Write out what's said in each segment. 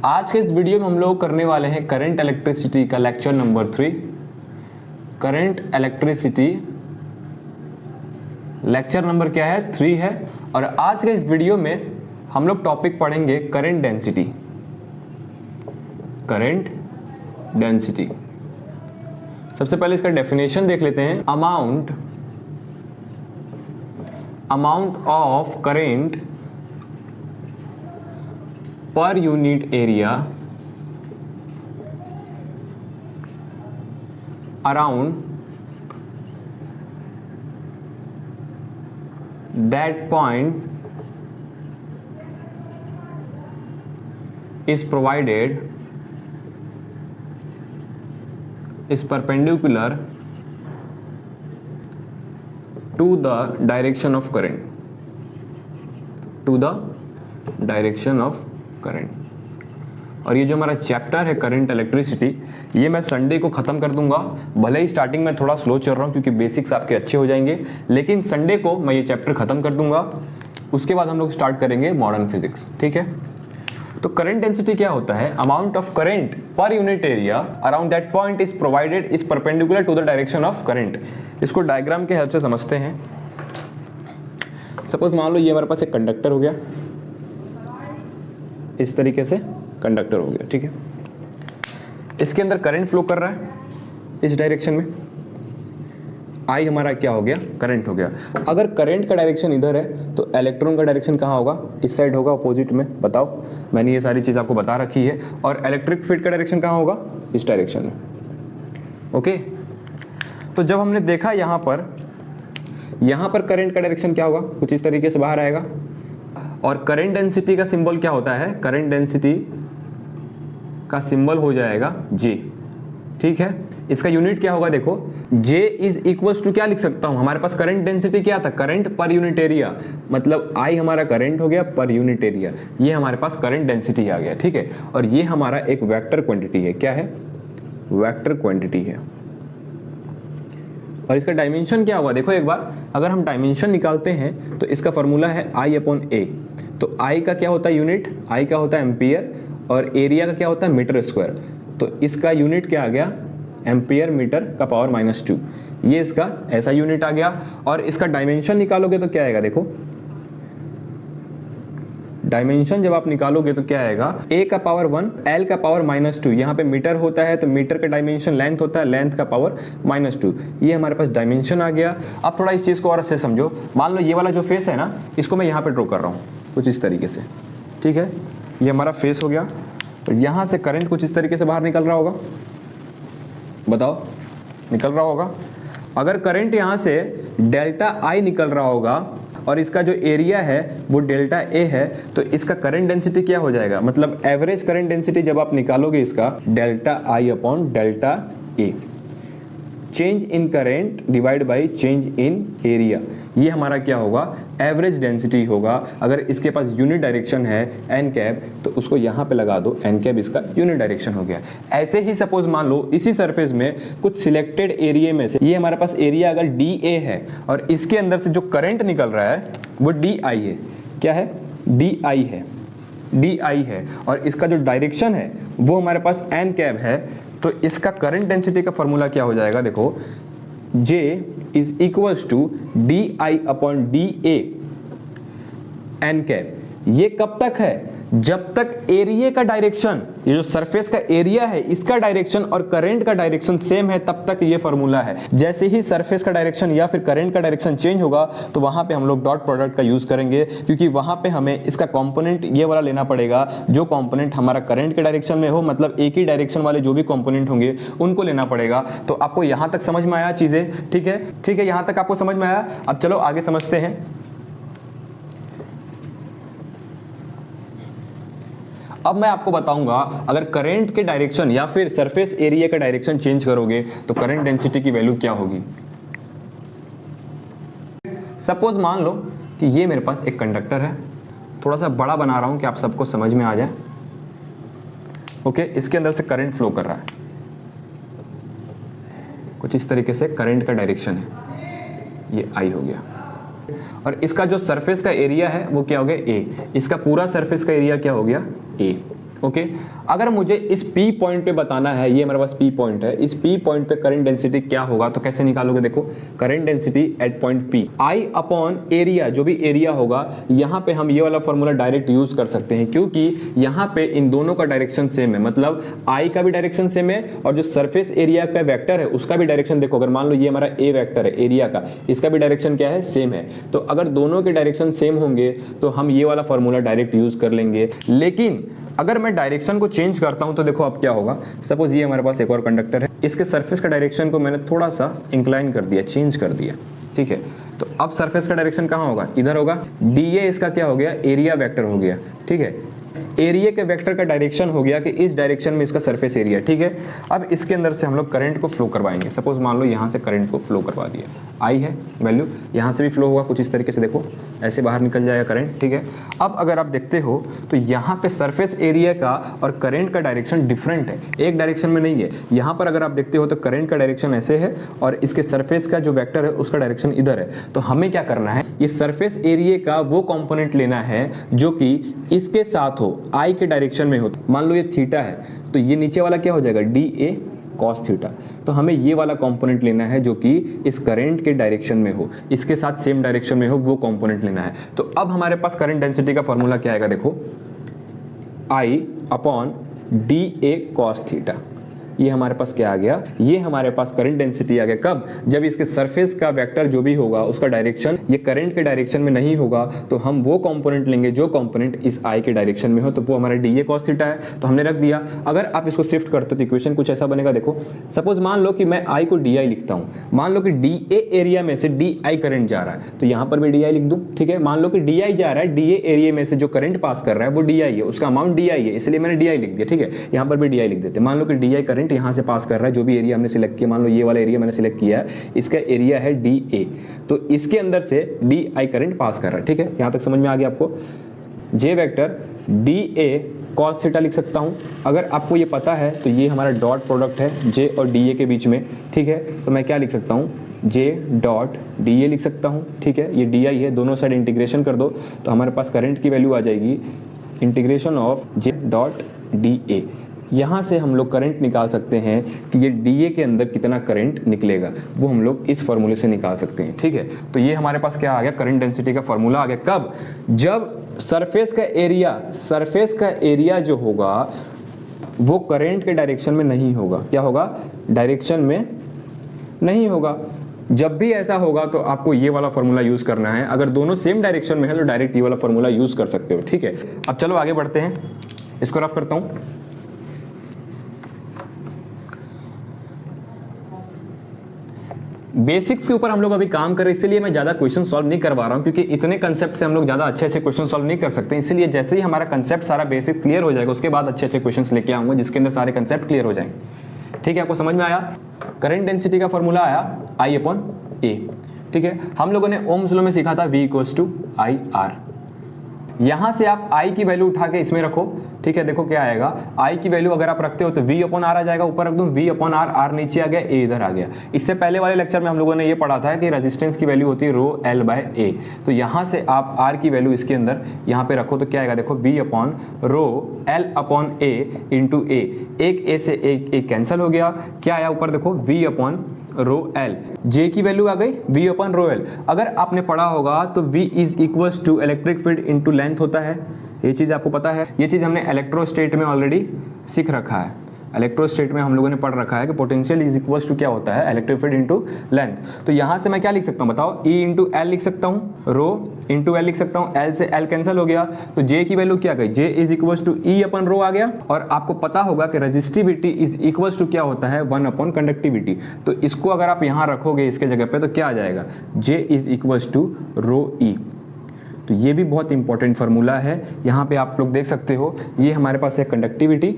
आज के इस वीडियो में हम लोग करने वाले हैं करंट इलेक्ट्रिसिटी का lecture number 3। Current electricity lecture number क्या है? 3 है। और आज के इस वीडियो में हम लोग टॉपिक पढ़ेंगे करंट डेंसिटी। करंट डेंसिटी सबसे पहले इसका डेफिनेशन देख लेते हैं। Amount of current per unit area around that point is provided is perpendicular to the direction of current। और ये जो हमारा चैप्टर है करंट इलेक्ट्रिसिटी, ये मैं संडे को ख़त्म कर दूंगा। भले ही स्टार्टिंग में थोड़ा स्लो चल रहा हूँ क्योंकि बेसिक्स आपके अच्छे हो जाएंगे, लेकिन संडे को मैं ये चैप्टर ख़त्म कर दूंगा। उसके बाद हम लोग स्टार्ट करेंगे मॉडर्न फिजिक्स। ठीक है, तो करंट डेंसिटी क्या होता है? Amount of current per unit area around that point is provided is perpendicular to the direction of current. इसको डायग्राम के हेल्प से समझते हैं। सपोज मान लो ये हमारे पास एक कंडक्टर हो गया, इस तरीके से कंडक्टर हो गया। ठीक है, इसके अंदर करंट फ्लो कर रहा है इस डायरेक्शन में। आई हमारा क्या हो गया? करंट हो गया। अगर करंट का डायरेक्शन इधर है तो इलेक्ट्रॉन का डायरेक्शन कहाँ होगा? इस साइड होगा, अपोजिट में। बताओ, मैंने ये सारी चीज़ आपको बता रखी है। और इलेक्ट्रिक फील्ड का डायरेक्शन कहाँ होगा? इस डायरेक्शन में। ओके, तो जब हमने देखा यहाँ पर करंट का डायरेक्शन क्या होगा? कुछ इस तरीके से बाहर आएगा। और करंट डेंसिटी का सिंबल क्या होता है? करंट डेंसिटी का सिंबल हो जाएगा J। ठीक है, इसका यूनिट क्या होगा? देखो, J इज इक्वल्स टू क्या लिख सकता हूं? हमारे पास करंट डेंसिटी क्या था? करंट पर यूनिट एरिया, मतलब I हमारा करंट हो गया पर यूनिट एरिया। ये हमारे पास करंट डेंसिटी आ गया। ठीक है, और ये हमारा एक वेक्टर क्वांटिटी है। क्या है? वेक्टर क्वांटिटी है। और इसका डायमेंशन क्या होगा? देखो एक बार, अगर हम डायमेंशन निकालते हैं तो इसका फॉर्मूला है I/A। तो I का क्या होता है यूनिट? I का होता है एम्पियर, और एरिया का क्या होता है? Metre square. तो इसका यूनिट क्या आ गया? एम्पियर मीटर का पावर -2। ये इसका ऐसा यूनिट आ गया। और इसका डायमेंशन निकालोगे तो क्या आएगा? देखो, डायमेंशन जब आप निकालोगे तो क्या आएगा? a का पावर 1, l का पावर -2। यहाँ पे मीटर होता है तो मीटर का डायमेंशन लेंथ होता है, लेंथ का पावर -2। ये हमारे पास डायमेंशन आ गया। अब थोड़ा इस चीज़ को और अच्छे समझो। मान लो ये वाला जो फेस है ना, इसको मैं यहाँ पे ड्रॉ कर रहा हूँ कुछ इस तरीके से। ठीक है, ये हमारा फेस हो गया। तो यहाँ से करंट कुछ इस तरीके से बाहर निकल रहा होगा। बताओ, निकल रहा होगा। अगर करंट यहाँ से डेल्टा I निकल रहा होगा और इसका जो एरिया है वो डेल्टा A है, तो इसका करंट डेंसिटी क्या हो जाएगा? मतलब एवरेज करंट डेंसिटी जब आप निकालोगे इसका, डेल्टा I/डेल्टा A। Change in current divide by change in area, ये हमारा क्या होगा? एवरेज डेंसिटी होगा। अगर इसके पास यूनिट डायरेक्शन है n कैप, तो उसको यहाँ पे लगा दो, n कैप इसका यूनिट डायरेक्शन हो गया। ऐसे ही सपोज मान लो इसी सरफेस में कुछ सिलेक्टेड एरिया में से, ये हमारे पास एरिया अगर DA है और इसके अंदर से जो करंट निकल रहा है वो DI है। क्या है? DI है, DI है। और इसका जो डायरेक्शन है वो हमारे पास n कैप है। तो इसका करंट डेंसिटी का फॉर्मूला क्या हो जाएगा? देखो, J is equals to DI/DA n cap. ये कब तक है? जब तक एरिया का डायरेक्शन, ये जो सरफेस का एरिया है इसका डायरेक्शन और करंट का डायरेक्शन सेम है, तब तक ये फॉर्मूला है। जैसे ही सरफेस का डायरेक्शन या फिर करंट का डायरेक्शन चेंज होगा तो वहां पे हम लोग डॉट प्रोडक्ट का यूज करेंगे, क्योंकि वहां पे हमें इसका कंपोनेंट ये वाला लेना पड़ेगा जो कंपोनेंट हमारा करंट के डायरेक्शन में हो, मतलब एक ही डायरेक्शन वाले जो भी कंपोनेंट होंगे उनको लेना पड़ेगा। तो आपको यहां तक समझ में आया चीजें? ठीक है, ठीक है, यहां तक आपको समझ में आया। अब चलो आगे समझते हैं। अब मैं आपको बताऊंगा, अगर करंट के डायरेक्शन या फिर सरफेस एरिया का डायरेक्शन चेंज करोगे तो करंट डेंसिटी की वैल्यू क्या होगी। सपोज मान लो कि ये मेरे पास एक कंडक्टर है, थोड़ा सा बड़ा बना रहा हूं कि आप सबको समझ में आ जाए। ओके, इसके अंदर से करंट फ्लो कर रहा है, कुछ इस तरीके से करंट का डायरेक्शन है, ये आई हो गया। और इसका जो सरफेस का एरिया है वो क्या हो गया, ए। इसका पूरा सरफेस का एरिया क्या हो गया, ए। ओके अगर मुझे इस P पॉइंट पे बताना है, ये हमारे पास P पॉइंट है, इस P पॉइंट पे करंट डेंसिटी क्या होगा, तो कैसे निकालोगे? देखो current density at point P I upon area, जो भी एरिया होगा, यहाँ पे हम ये वाला फॉर्मूला डायरेक्ट यूज कर सकते हैं, क्योंकि यहाँ पे इन दोनों का डायरेक्शन सेम है, मतलब I का भी डायरेक्शन सेम है और जो सरफेस एरिया का वेक्टर है उसका भी डायरेक्शन, देखो अगर मान लो ये हमारा A वेक्टर है एरिया का, इसका भी डायरेक्शन क्या है? सेम है। तो अगर दोनों के डायरेक्शन सेम होंगे तो हम ये वाला फॉर्मूला डायरेक्ट यूज कर लेंगे। लेकिन अगर मैं डायरेक्शन को चेंज करता हूं तो देखो अब क्या होगा। सपोज ये हमारे पास एक और कंडक्टर है, इसके सरफेस का डायरेक्शन को मैंने थोड़ा सा इंक्लाइन कर दिया, चेंज कर दिया, ठीक है। तो अब सरफेस का डायरेक्शन कहाँ होगा? इधर होगा। DA इसका क्या हो गया? एरिया वेक्टर हो गया, ठीक है। एरिया के वेक्टर का डायरेक्शन हो गया कि इस डायरेक्शन में इसका सरफेस एरिया, ठीक है। अब इसके अंदर से हम लोग करंट को फ्लो करवाएंगे। सपोज मान लो यहाँ से करंट को फ्लो करवा दिया, I है वैल्यू, यहाँ से भी फ्लो होगा कुछ इस तरीके से, देखो ऐसे बाहर निकल जाएगा करंट, ठीक है। अब अगर आप देखते हो तो यहाँ पे सरफेस एरिया का और करंट का डायरेक्शन डिफरेंट है, एक डायरेक्शन में नहीं है। यहाँ पर अगर आप देखते हो तो करंट का डायरेक्शन ऐसे है और इसके सरफेस का जो वेक्टर है उसका डायरेक्शन इधर है। तो हमें क्या करना है? ये सरफेस एरिया का वो कंपोनेंट लेना है जो कि इसके साथ हो, I के डायरेक्शन में हो। मान लो ये थीटा है तो ये नीचे वाला क्या हो जाएगा? DA cos theta. तो हमें ये वाला कंपोनेंट लेना है जो कि इस करंट के डायरेक्शन में हो, इसके साथ सेम डायरेक्शन में हो, वो कंपोनेंट लेना है। तो अब हमारे पास करंट डेंसिटी का फॉर्मूला क्या आएगा? देखो I upon DA cos theta. ये हमारे पास क्या आ गया? ये हमारे पास करंट डेंसिटी आ गया। कब? जब इसके सरफेस का वेक्टर जो भी होगा उसका डायरेक्शन ये करंट के डायरेक्शन में नहीं होगा, तो हम वो कंपोनेंट लेंगे जो कंपोनेंट इस I के डायरेक्शन में हो, तो वो हमारा DA cos थीटा है। तो हमने रख दिया। अगर आप इसको शिफ्ट करते हो तो इक्वेशन कुछ ऐसा बनेगा। देखो सपोज मान लो कि मैं I को DI लिखता हूँ, मान लो कि DA एरिया में से DI करंट जा रहा है, तो यहाँ पर भी DI लिख दूँ, ठीक है। मान लो कि DI जा रहा है, DA एरिया में से जो करंट पास कर रहा है वो DI है, उसका अमाउंट DI है, इसलिए मैंने DI लिख दिया, ठीक है। यहाँ पर भी DI लिख देते। मान लो कि DI करंट यहाँ से पास कर रहा है, जो भी एरिया हमने सिलेक्ट किया, मान लो ये वाला एरिया मैंने सिलेक्ट किया है, इसका एरिया है DA, तो इसके अंदर से DI करंट पास कर रहा है, ठीक है। यहां तक समझ में आ गया आपको? J vector DA cos theta लिख सकता हूं। अगर आपको ये पता है तो ये हमारा डॉट प्रोडक्ट है J और DA के बीच में, ठीक है। तो मैं क्या लिख सकता हूं? J डॉट DA लिख सकता हूं, ठीक है। ये DI है, दोनों साइड इंटीग्रेशन कर दो तो हमारे पास करंट की वैल्यू आ जाएगी integration of J dot DA। यहाँ से हम लोग करंट निकाल सकते हैं कि ये DA के अंदर कितना करंट निकलेगा, वो हम लोग इस फॉर्मूले से निकाल सकते हैं, ठीक है। तो ये हमारे पास क्या आ गया? करंट डेंसिटी का फॉर्मूला आ गया। कब? जब सरफेस का एरिया जो होगा वो करंट के डायरेक्शन में नहीं होगा। क्या होगा? डायरेक्शन में नहीं होगा। जब भी ऐसा होगा तो आपको ये वाला फॉर्मूला यूज करना है। अगर दोनों सेम डायरेक्शन में है तो डायरेक्ट ये वाला फॉर्मूला यूज कर सकते हो, ठीक है। अब चलो आगे बढ़ते हैं, इसको रफ करता हूं। बेसिक्स के ऊपर हम लोग अभी काम कर रहे हैं, इसलिए मैं ज़्यादा क्वेश्चन सॉल्व नहीं करवा रहा हूँ, क्योंकि इतने कंसेप्ट से हम लोग ज़्यादा अच्छे क्वेश्चन सॉल्व नहीं कर सकते। इसलिए जैसे ही हमारा कंसेप्ट सारा बेसिक क्लियर हो जाएगा उसके बाद अच्छे क्वेश्चंस लेके आऊँगा जिसके अंदर सारे कंसेप्ट क्लियर हो जाएंगे, ठीक है। आपको समझ में आया? करंट डेंसिटी का फॉर्मूला आया I अपॉन A, ठीक है। हम लोगों ने ओम्स लॉ में सीखा था V इक्वल्स टू IR। यहां से आप I की वैल्यू उठा के इसमें रखो, ठीक है। देखो क्या आएगा? I की वैल्यू अगर आप रखते हो तो V अपॉन R आ जाएगा, ऊपर रख दूं V अपॉन R, R नीचे आ गया, A इधर आ गया। इससे पहले वाले लेक्चर में हम लोगों ने ये पढ़ा था कि रेजिस्टेंस की वैल्यू होती है रो L बाय A। तो यहां से आप R की वैल्यू इसके अंदर यहाँ पे रखो तो क्या आएगा? देखो V upon rho L upon A into A, एक A से एक कैंसिल हो गया। क्या आया ऊपर? देखो V upon rho L, J की वैल्यू आ गई V अपॉन रो L। अगर आपने पढ़ा होगा तो V is equals to electric field into length होता है, ये चीज़ आपको पता है। ये चीज़ हमने इलेक्ट्रोस्टेट में ऑलरेडी सीख रखा है। इलेक्ट्रोस्टेट में हम लोगों ने पढ़ रखा है कि पोटेंशियल इज इक्वल्स टू क्या होता है? Electric field into length. तो यहाँ से मैं क्या लिख सकता हूँ बताओ? E इंटू L लिख सकता हूँ, रो इंटू L लिख सकता हूँ, L से L कैंसिल हो गया तो J की वैल्यू क्या गई? J is equals to E upon rho आ गया। और आपको पता होगा कि रजिस्टिविटी इज इक्वल्स टू क्या होता है? 1 अपॉन कंडक्टिविटी। तो इसको अगर आप यहाँ रखोगे इसके जगह पे तो क्या आ जाएगा? J is equals to rho E। तो ये भी बहुत इंपॉर्टेंट फार्मूला है। यहाँ पे आप लोग देख सकते हो, ये हमारे पास है कंडक्टिविटी,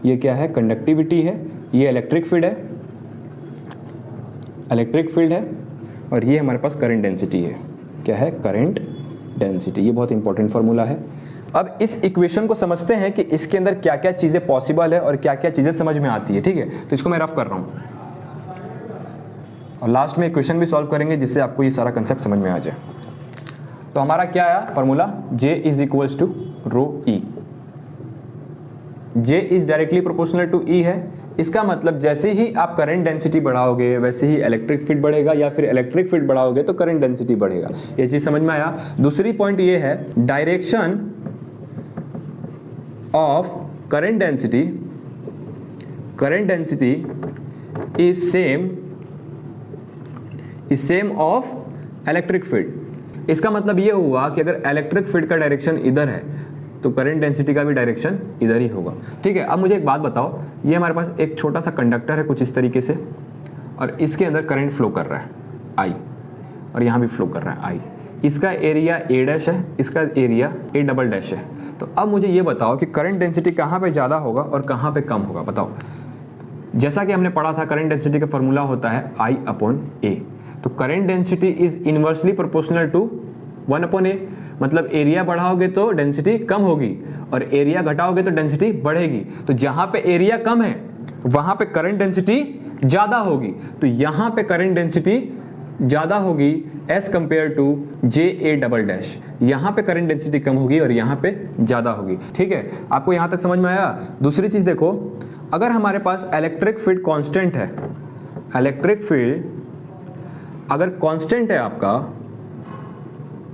ये क्या है? कंडक्टिविटी है, ये इलेक्ट्रिक फील्ड है, और ये हमारे पास करंट डेंसिटी है। क्या है? Current density. ये बहुत इंपॉर्टेंट फार्मूला है। अब इस इक्वेशन को समझते हैं कि इसके अंदर क्या क्या चीज़ें पॉसिबल है और क्या क्या चीज़ें समझ में आती है, ठीक है। तो इसको मैं रफ कर रहा हूँ और लास्ट में इक्वेशन भी सॉल्व करेंगे जिससे आपको ये सारा कंसेप्ट समझ में आ जाए। तो हमारा क्या आया formula? J is equals to rho E। J is directly proportional to E है। इसका मतलब जैसे ही आप करंट डेंसिटी बढ़ाओगे वैसे ही इलेक्ट्रिक फील्ड बढ़ेगा, या फिर इलेक्ट्रिक फील्ड बढ़ाओगे तो करंट डेंसिटी बढ़ेगा। ये चीज समझ में आया। दूसरी पॉइंट ये है, direction of current density is same of electric field. इसका मतलब ये हुआ कि अगर इलेक्ट्रिक फील्ड का डायरेक्शन इधर है तो करंट डेंसिटी का भी डायरेक्शन इधर ही होगा। ठीक है, अब मुझे एक बात बताओ, ये हमारे पास एक छोटा सा कंडक्टर है कुछ इस तरीके से, और इसके अंदर करंट फ्लो कर रहा है I, और यहाँ भी फ्लो कर रहा है I। इसका एरिया A डैश है, इसका एरिया A डबल डैश है। तो अब मुझे ये बताओ कि करंट डेंसिटी कहाँ पे ज़्यादा होगा और कहाँ पे कम होगा, बताओ। जैसा कि हमने पढ़ा था, करंट डेंसिटी का फॉर्मूला होता है I/A। तो current density is inversely proportional to 1/A। मतलब एरिया बढ़ाओगे तो डेंसिटी कम होगी और एरिया घटाओगे तो डेंसिटी बढ़ेगी। तो जहां पे एरिया कम है वहां पे करंट डेंसिटी ज्यादा होगी। तो यहां पे करंट डेंसिटी ज्यादा होगी as compare to JA double dash. यहां पे करंट डेंसिटी कम होगी और यहां पे ज्यादा होगी। ठीक है, आपको यहां तक समझ में आया। दूसरी चीज देखो, अगर हमारे पास इलेक्ट्रिक फील्ड कांस्टेंट है, इलेक्ट्रिक फील्ड अगर कांस्टेंट है आपका,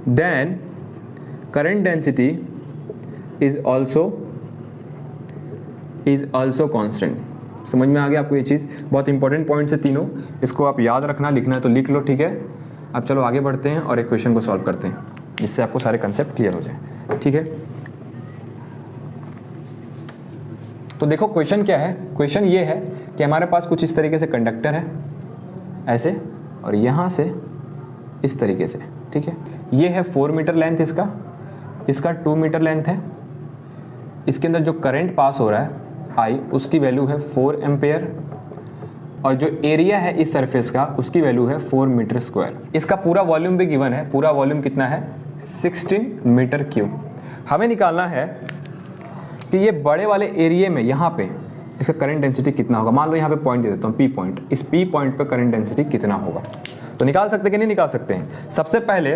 then current density is also constant. समझ में आ गया आपको ये चीज़? बहुत इंपॉर्टेंट पॉइंट्स है तीनों, इसको आप याद रखना, लिखना है तो लिख लो। ठीक है, अब चलो आगे बढ़ते हैं और एक क्वेश्चन को सॉल्व करते हैं जिससे आपको सारे कंसेप्ट क्लियर हो जाए। ठीक है, तो देखो क्वेश्चन क्या है। क्वेश्चन ये है कि हमारे पास कुछ इस तरीके से कंडक्टर है ऐसे, और यहाँ से इस तरीके से। ठीक है, ये है 4 मीटर लेंथ, इसका 2 मीटर लेंथ है। इसके अंदर जो करंट पास हो रहा है I, उसकी वैल्यू है 4 एम्पेयर, और जो एरिया है इस सरफेस का उसकी वैल्यू है 4 मीटर स्क्वायर। इसका पूरा वॉल्यूम भी गिवन है। पूरा वॉल्यूम कितना है? 16 मीटर क्यूब। हमें निकालना है कि ये बड़े वाले एरिया में यहाँ पे इसका करंट डेंसिटी कितना होगा। मान लो यहाँ पे पॉइंट दे देता हूँ P पॉइंट, इस P पॉइंट पे करंट डेंसिटी कितना होगा। तो निकाल सकते कि नहीं निकाल सकते हैं? सबसे पहले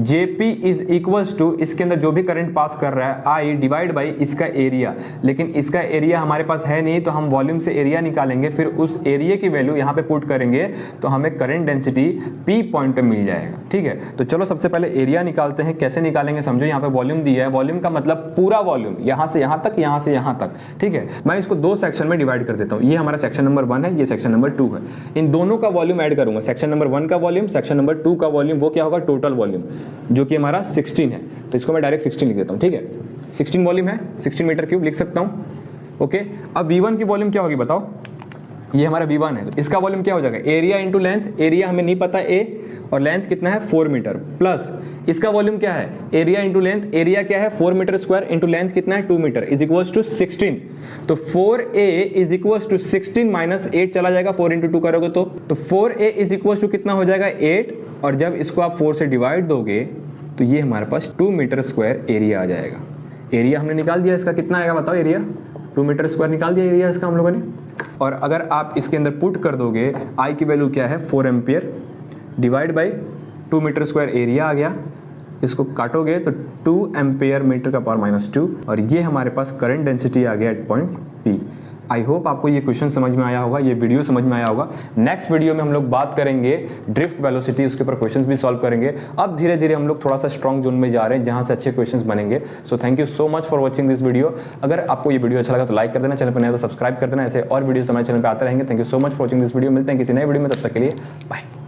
JP इज इक्वल्स टू, इसके अंदर जो भी करंट पास कर रहा है I डिवाइड बाई इसका एरिया। लेकिन इसका एरिया हमारे पास है नहीं, तो हम वॉल्यूम से एरिया निकालेंगे, फिर उस एरिया की वैल्यू यहाँ पे पुट करेंगे तो हमें करंट डेंसिटी P पॉइंट पे मिल जाएगा। ठीक है, तो चलो सबसे पहले एरिया निकालते हैं। कैसे निकालेंगे समझो। यहाँ पे वॉल्यूम दिया है, वॉल्यूम का मतलब पूरा वॉल्यूम, यहाँ से यहाँ तक, यहाँ से यहाँ तक। ठीक है, मैं इसको 2 सेक्शन में डिवाइड कर देता हूँ। ये हमारा सेक्शन नंबर 1 है, ये सेक्शन नंबर 2 है। इन दोनों का वॉल्यूम ऐड करूंगा। सेक्शन नंबर 1 का वॉल्यूम, सेक्शन नंबर 2 का वॉल्यूम, वो क्या होगा? टोटल वॉल्यूम, जो कि हमारा 16 है। तो इसको मैं डायरेक्ट 16 लिख देता हूँ। ठीक है, 16 वॉल्यूम है, 16 मीटर क्यूब लिख सकता हूँ। ओके, अब V1 की वॉल्यूम क्या होगी बताओ? ये हमारा V1 है, तो इसका वॉल्यूम क्या हो जाएगा? Area into length. एरिया हमें नहीं पता A, और लेंथ कितना है? 4 मीटर, प्लस इसका वॉल्यूम क्या है? Area into length. एरिया क्या है? 4 मीटर स्क्वायर, इंटू लेंथ कितना है? 2 मीटर, इज इक्वल्स टू 16। तो 4A is equals to 16 minus 8 चला जाएगा, 4 इंटू 2 करोगे तो 4A इज इक्वल्स टू कितना हो जाएगा? 8। और जब इसको आप 4 से डिवाइड दोगे तो ये हमारे पास 2 मीटर स्क्वायर एरिया आ जाएगा। एरिया हमने निकाल दिया, इसका कितना आएगा बताओ? एरिया 2 मीटर स्क्वायर निकाल दिया एरिया इसका हम लोगों ने। और अगर आप इसके अंदर पुट कर दोगे, I की वैल्यू क्या है? 4 ampere divide by 2 metre square area आ गया। इसको काटोगे तो 2 एम्पियर मीटर का पावर -2, और ये हमारे पास करंट डेंसिटी आ गया at point P। I hope आपको ये क्वेश्चन समझ में आया होगा, ये वीडियो समझ में आया होगा। नेक्स्ट वीडियो में हम लोग बात करेंगे ड्रिफ्ट वेलोसिटी, उसके ऊपर क्वेश्चंस भी सॉल्व करेंगे। अब धीरे धीरे हम लोग थोड़ा सा स्ट्रॉन्ग जोन में जा रहे हैं जहां से अच्छे क्वेश्चंस बनेंगे। So thank you so much for watching this video. अगर आपको ये वीडियो अच्छा लगा तो लाइक कर देना, चैनल पर नया तो सब्सक्राइब कर देना। ऐसे और वीडियो हमारे चैनल पर आते रहेंगे। Thank you so much for watching this video. मिलते हैं किसी नए वीडियो में, तब तक के लिए बाय।